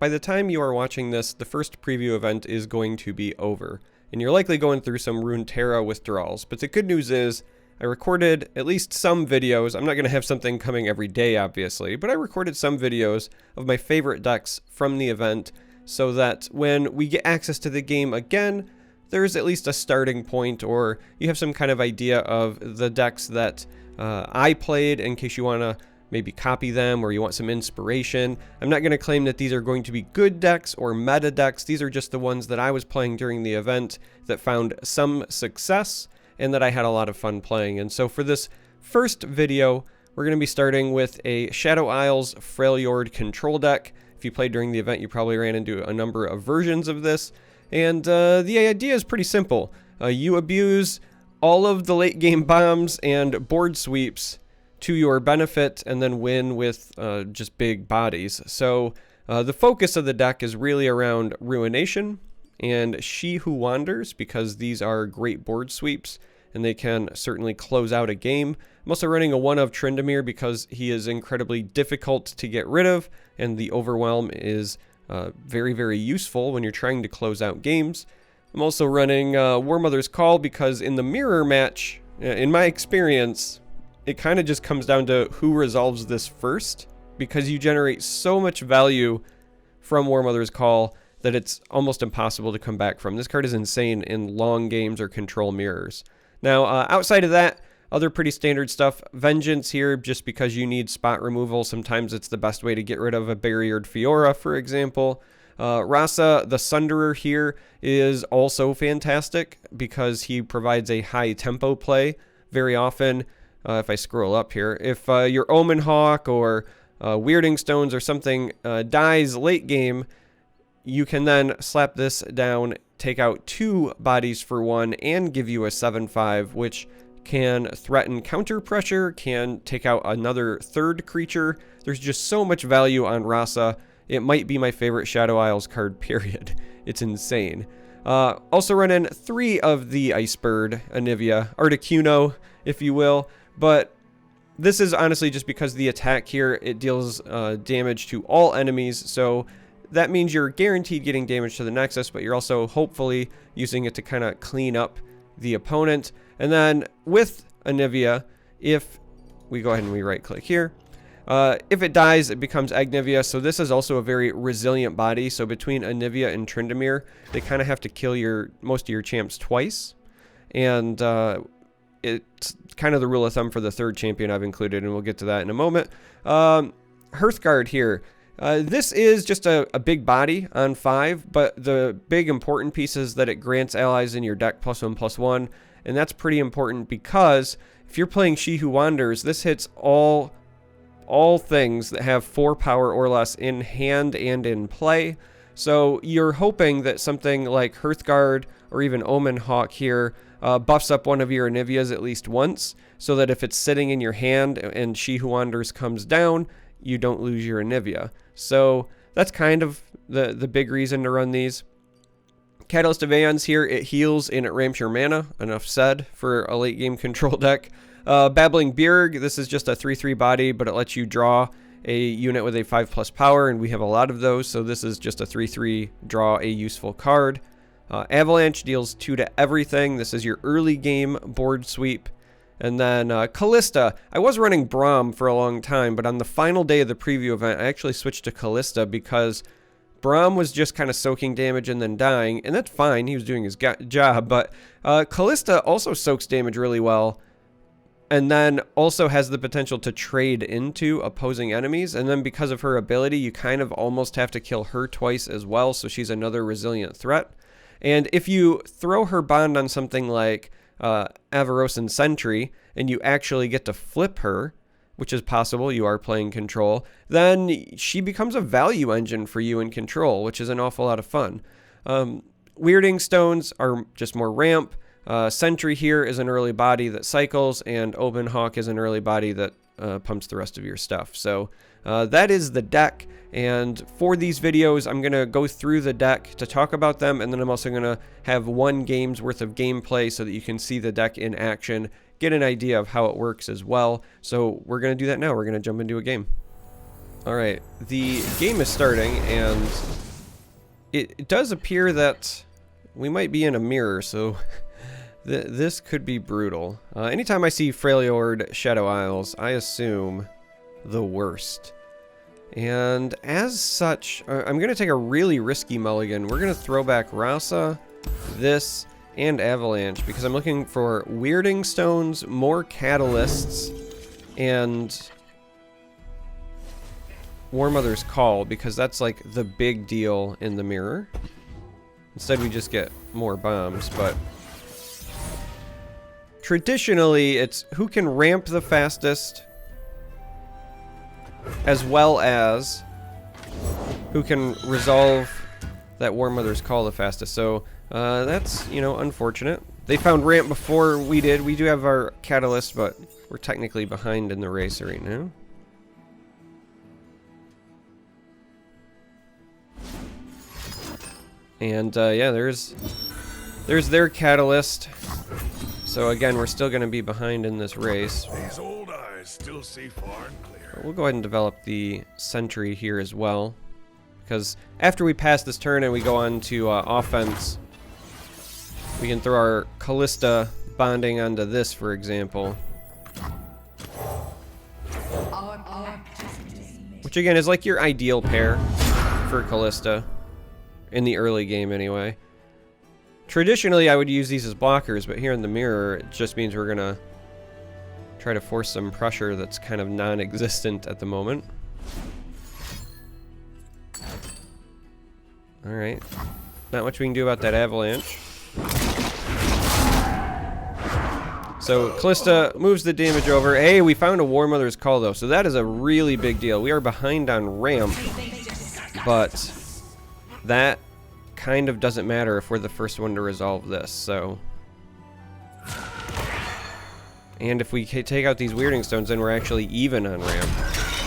by the time you are watching this, the first preview event is going to be over, and you're likely going through some Runeterra withdrawals. But the good news is, I recorded at least some videos. I'm not going to have something coming every day, obviously, but I recorded some videos of my favorite decks from the event, so that when we get access to the game again, there's at least a starting point, or you have some kind of idea of the decks that I played in case you want to maybe copy them or you want some inspiration. I'm not going to claim that these are going to be good decks or meta decks. These are just the ones that I was playing during the event that found some success and that I had a lot of fun playing. And so for this first video, we're going to be starting with a Shadow Isles Freljord control deck. If you played during the event, you probably ran into a number of versions of this. And the idea is pretty simple. You abuse all of the late game bombs and board sweeps to your benefit and then win with just big bodies. So the focus of the deck is really around Ruination and She Who Wanders, because these are great board sweeps and they can certainly close out a game. I'm also running a 1 of Tryndamere because he is incredibly difficult to get rid of, and the Overwhelm is very, very useful when you're trying to close out games. I'm also running War Mother's Call because in the mirror match, in my experience, it kind of just comes down to who resolves this first, because you generate so much value from War Mother's Call that it's almost impossible to come back from. This card is insane in long games or control mirrors. Now, outside of that, other pretty standard stuff. Vengeance here, just because you need spot removal. Sometimes it's the best way to get rid of a barriered Fiora, for example. Rasa, the Sunderer here, is also fantastic because he provides a high tempo play. Very often, if I scroll up here, if your Omen Hawk or Weirding Stones or something dies late game, you can then slap this down, take out 2 bodies for 1, and give you a 7/5, which can threaten counter pressure, can take out another 3rd creature. There's just so much value on Rasa. It might be my favorite Shadow Isles card, period. It's insane. Also running 3 of the Icebird, Anivia, Articuno, if you will. But this is honestly just because the attack here, it deals damage to all enemies. So that means you're guaranteed getting damage to the Nexus, but you're also hopefully using it to kind of clean up the opponent. And then with Anivia, if we go ahead and we right click here, if it dies, it becomes Agnivia. So this is also a very resilient body. So between Anivia and Tryndamere, they kind of have to kill most of your champs twice. And it's kind of the rule of thumb for the 3rd champion I've included, and we'll get to that in a moment. Hearthguard here. This is just a big body on 5, but the big important piece is that it grants allies in your deck +1/+1, and that's pretty important because if you're playing She Who Wanders, this hits all things that have 4 power or less in hand and in play. So you're hoping that something like Hearthguard or even Omen Hawk here buffs up one of your Anivias at least once, so that if it's sitting in your hand and She Who Wanders comes down, you don't lose your Anivia. So that's kind of the big reason to run these. Catalyst of Aeons here, it heals and it ramps your mana. Enough said for a late game control deck. Babbling Beerg, this is just a 3/3 body, but it lets you draw a unit with a 5+ power, and we have a lot of those, so this is just a 3/3 draw a useful card. Avalanche deals 2 to everything. This is your early game board sweep. And then Callista. I was running Braum for a long time, but on the final day of the preview event, I actually switched to Callista because Braum was just kind of soaking damage and then dying, and that's fine. He was doing his job, but Callista also soaks damage really well, and then also has the potential to trade into opposing enemies. And then because of her ability, you kind of almost have to kill her twice as well, so she's another resilient threat. And if you throw her bond on something like Avarosan Sentry, and you actually get to flip her, which is possible, you are playing control, then she becomes a value engine for you in control, which is an awful lot of fun. Weirding Stones are just more ramp. Sentry here is an early body that cycles, and Open Hawk is an early body that pumps the rest of your stuff. So that is the deck. And for these videos, I'm going to go through the deck to talk about them, and then I'm also going to have 1 game's worth of gameplay so that you can see the deck in action, get an idea of how it works as well. So we're going to do that now. We're going to jump into a game. Alright, the game is starting, and it does appear that we might be in a mirror, so this could be brutal. Anytime I see Freljord Shadow Isles, I assume the worst. And as such, I'm going to take a really risky mulligan. We're going to throw back Rasa, this, and Avalanche, because I'm looking for Weirding Stones, more Catalysts, and War Mother's Call, because that's like the big deal in the mirror. Instead we just get more bombs, but traditionally it's who can ramp the fastest, as well as who can resolve that War Mother's Call the fastest. So that's, you know, unfortunate. They found ramp before we did. We do have our catalyst, but we're technically behind in the race right now. And yeah, there's their catalyst. So again, we're still going to be behind in this race. These old eyes still see far and clear. We'll go ahead and develop the sentry here as well, because after we pass this turn and we go on to offense, we can throw our Callista bonding onto this, for example. Which again is like your ideal pair for Callista. In the early game, anyway. Traditionally, I would use these as blockers, but here in the mirror, it just means we're gonna try to force some pressure that's kind of non-existent at the moment. Alright. Not much we can do about that avalanche. So, Callista moves the damage over. Hey, we found a War Mother's Call, though, so that is a really big deal. We are behind on ramp, but that kind of doesn't matter if we're the first one to resolve this, so. And if we take out these Weirding Stones, then we're actually even on ramp.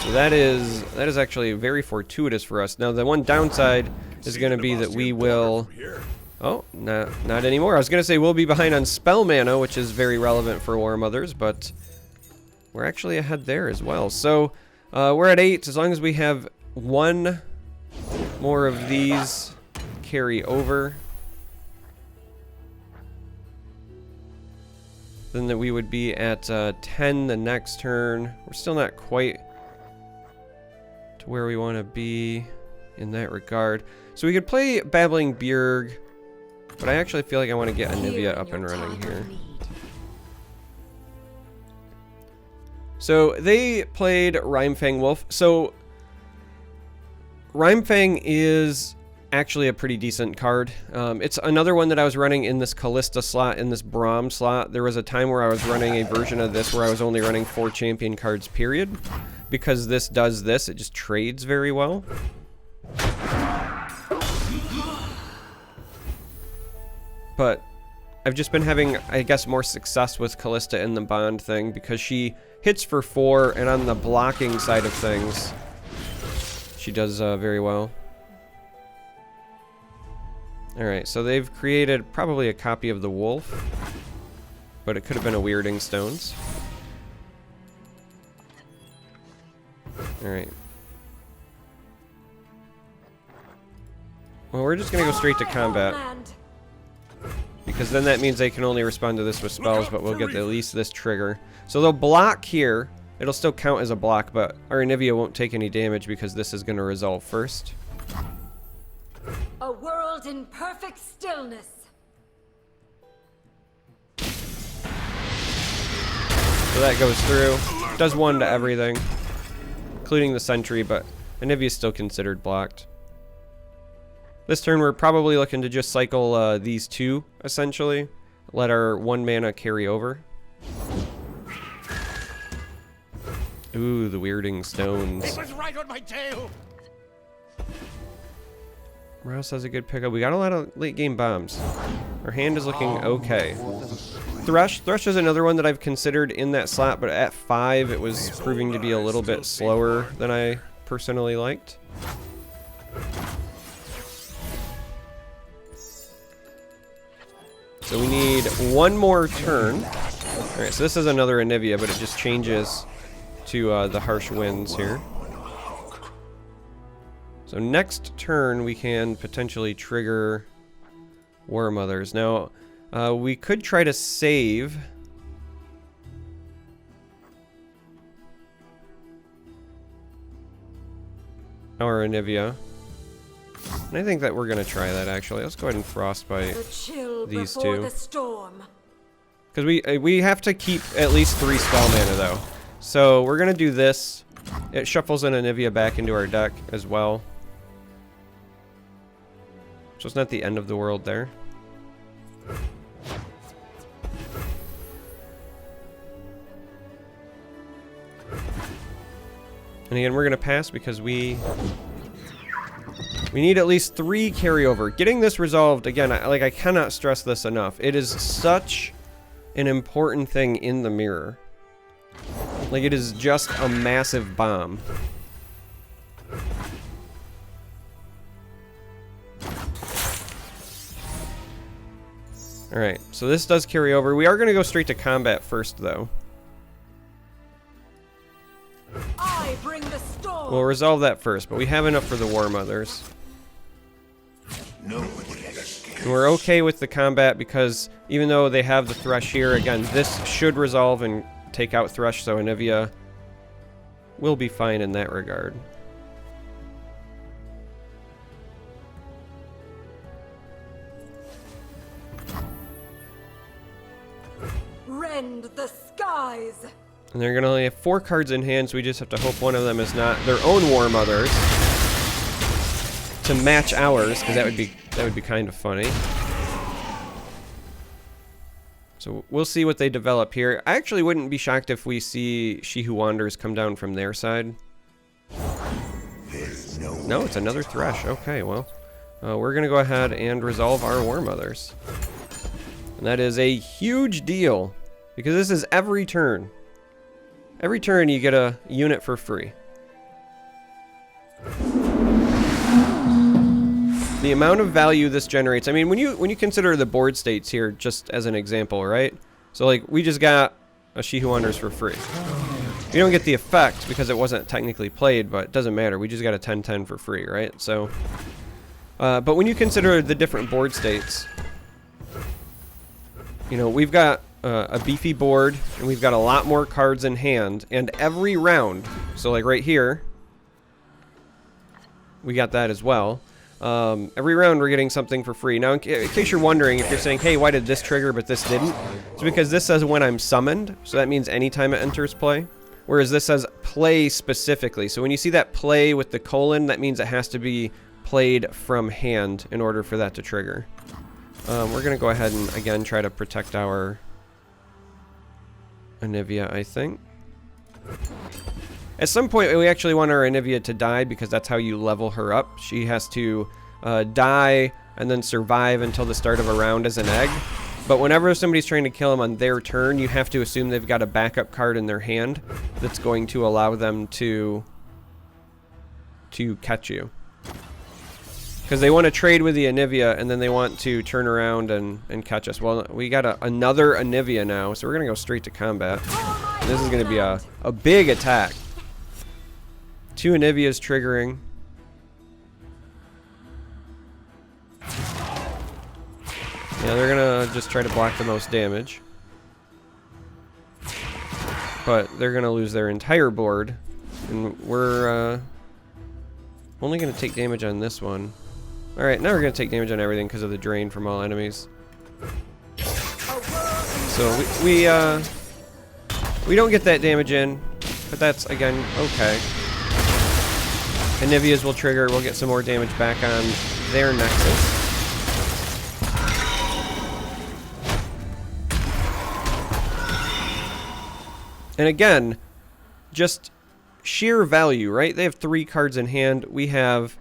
So that is actually very fortuitous for us. Now, the one downside is going to be that we will... Oh, not anymore. I was going to say we'll be behind on spell mana, which is very relevant for War Mothers, but we're actually ahead there as well. So we're at 8. As long as we have one more of these carry over, then that we would be at 10 the next turn. We're still not quite to where we want to be in that regard. So we could play Babbling Bjerg, but I actually feel like I want to get Anivia up and running here. So they played Rimefang Wolf. So Rimefang is actually a pretty decent card. It's another one that I was running in this Callista slot, in this Braum slot. There was a time where I was running a version of this where I was only running 4 champion cards, period. Because this does this, it just trades very well. But I've just been having, I guess, more success with Callista in the bond thing because she hits for 4, and on the blocking side of things, she does very well. Alright, so they've created probably a copy of the wolf, but it could have been a Weirding Stones. Alright. Well, we're just gonna go straight to combat, because then that means they can only respond to this with spells, but we'll get at least this trigger. So they'll block here. It'll still count as a block, but our Anivia won't take any damage because this is going to resolve first. A world in perfect stillness. So that goes through. Does 1 to everything, including the sentry, but Anivia is still considered blocked. This turn we're probably looking to just cycle these 2, essentially. Let our 1 mana carry over. Ooh, the Weirding Stones. It was right on my tail. Rouse has a good pickup. We got a lot of late game bombs. Our hand is looking okay. Thresh is another one that I've considered in that slot, but at 5 it was proving to be a little bit slower than I personally liked. So we need 1 more turn. Alright, so this is another Anivia, but it just changes to the harsh winds here. So next turn we can potentially trigger War Mothers. Now, we could try to save our Anivia. And I think that we're going to try that, actually. Let's go ahead and Frostbite these two. Because we have to keep at least 3 spell mana, though. So we're going to do this. It shuffles an Anivia back into our deck as well. So it's not the end of the world there. And again, we're going to pass because we need at least 3 carryover. Getting this resolved, again, I cannot stress this enough. It is such an important thing in the mirror. Like, it is just a massive bomb. Alright, so this does carry over. We are going to go straight to combat first, though. I bring the storm. We'll resolve that first, but we have enough for the War Mothers. And we're okay with the combat because even though they have the Thresh here, again, this should resolve and take out Thresh, so Anivia will be fine in that regard. Rend the skies. And they're going to only have 4 cards in hand, so we just have to hope one of them is not their own War Mothers to match ours, because that would be kind of funny. So we'll see what they develop here. I actually wouldn't be shocked if we see She Who Wanders come down from their side. No, it's another Thresh. Okay, well, we're going to go ahead and resolve our War Mothers. And that is a huge deal, because this is every turn. Every turn you get a unit for free. The amount of value this generates, I mean, when you consider the board states here, just as an example, right? So, like, we just got a She Who Wanders for free. You don't get the effect because it wasn't technically played, but it doesn't matter. We just got a 10/10 for free, right? So, but when you consider the different board states, you know, we've got a beefy board, and we've got a lot more cards in hand, and every round, so like right here, we got that as well. Every round we're getting something for free. Now, in case you're wondering, if you're saying, hey, why did this trigger but this didn't? It's because this says when I'm summoned, so that means anytime it enters play, whereas this says play specifically. So when you see that play with the colon, that means it has to be played from hand in order for that to trigger. We're going to go ahead and, again, try to protect our Anivia, I think. At some point, we actually want our Anivia to die because that's how you level her up. She has to die and then survive until the start of a round as an egg. But whenever somebody's trying to kill them on their turn, you have to assume they've got a backup card in their hand that's going to allow them to catch you. Because they want to trade with the Anivia, and then they want to turn around and catch us. Well, we got another Anivia now, so we're going to go straight to combat. And this is going to be a big attack. 2 Anivias triggering. Yeah, they're going to just try to block the most damage. But they're going to lose their entire board. And we're only going to take damage on this one. Alright, now we're going to take damage on everything because of the drain from all enemies. So we don't get that damage in, but that's, again, okay. Anivias will trigger, we'll get some more damage back on their Nexus. And again, just sheer value, right? They have 3 cards in hand. We have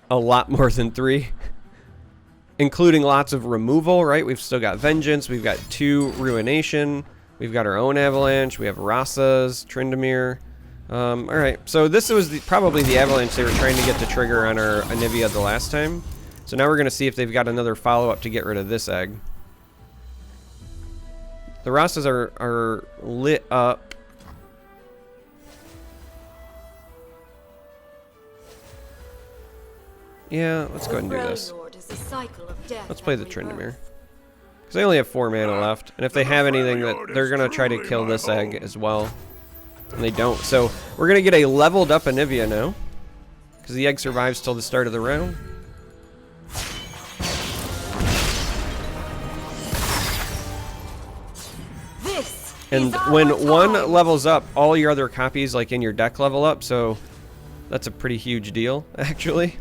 a lot more than 3, including lots of removal, right? We've still got Vengeance, we've got 2 Ruination, we've got our own Avalanche, we have Rasa's, Tryndamere. Alright, so this was probably the Avalanche they were trying to get to trigger on our Anivia the last time. So now we're going to see if they've got another follow-up to get rid of this egg. The Rasas are lit up. Yeah, let's go ahead and do this. Freljord is a cycle of death Let's play the and Tryndamere. rebirth. Because they only have 4 mana left. And if they have anything, that they're going to try to kill this egg as well. And they don't. So we're going to get a leveled up Anivia now. Because the egg survives till the start of the round. And when one levels up, all your other copies, like in your deck, level up. So that's a pretty huge deal, actually.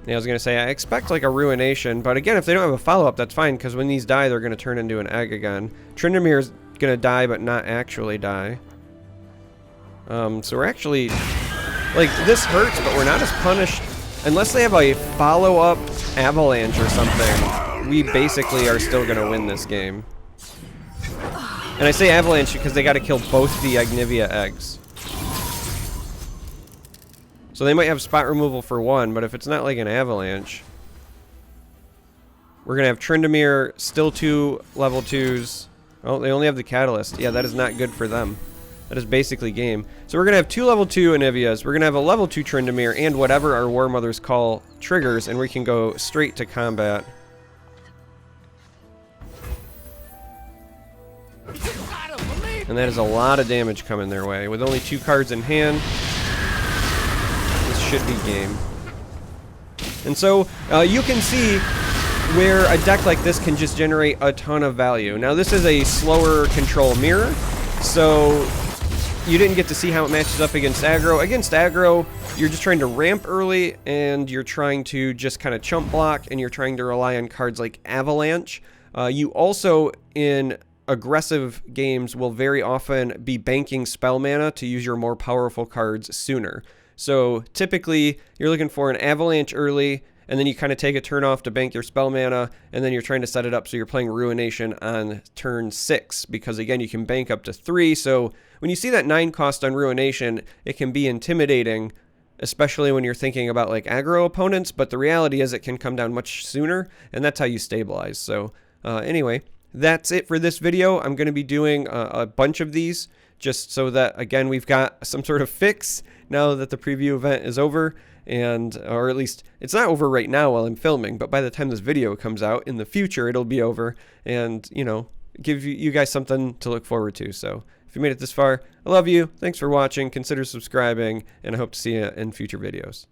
Yeah, I was going to say, I expect like a Ruination. But again, if they don't have a follow-up, that's fine. Because when these die, they're going to turn into an egg again. Tryndamere's going to die, but not actually die. So we're actually... Like, this hurts, but we're not as punished. Unless they have a follow-up Avalanche or something, we basically are still going to win this game. And I say Avalanche because they got to kill both the Agnivia eggs. So they might have spot removal for one, but if it's not like an Avalanche, we're going to have Tryndamere, still 2 level 2s. Oh, they only have the Catalyst. Yeah, that is not good for them. That is basically game. So we're going to have 2 level 2 Anivias. We're going to have a level 2 Tryndamere and whatever our War Mothers call triggers, and we can go straight to combat. And that is a lot of damage coming their way. With only 2 cards in hand, this should be game. And so you can see where a deck like this can just generate a ton of value. Now this is a slower control mirror, so you didn't get to see how it matches up against aggro. Against aggro, you're just trying to ramp early, and you're trying to just kind of chump block, and you're trying to rely on cards like Avalanche. You also, in aggressive games, will very often be banking spell mana to use your more powerful cards sooner. So typically, you're looking for an Avalanche early, and then you kind of take a turn off to bank your spell mana, and then you're trying to set it up so you're playing Ruination on turn 6, because again, you can bank up to 3, so when you see that 9 cost on Ruination, it can be intimidating, especially when you're thinking about like aggro opponents, but the reality is it can come down much sooner, and that's how you stabilize. So anyway, that's it for this video. I'm going to be doing a bunch of these, just so that, again, we've got some sort of fix now that the preview event is over, and or at least it's not over right now while I'm filming, but by the time this video comes out in the future, it'll be over, and, you know, give you guys something to look forward to. So if you made it this far, I love you. Thanks for watching. Consider subscribing, and I hope to see you in future videos.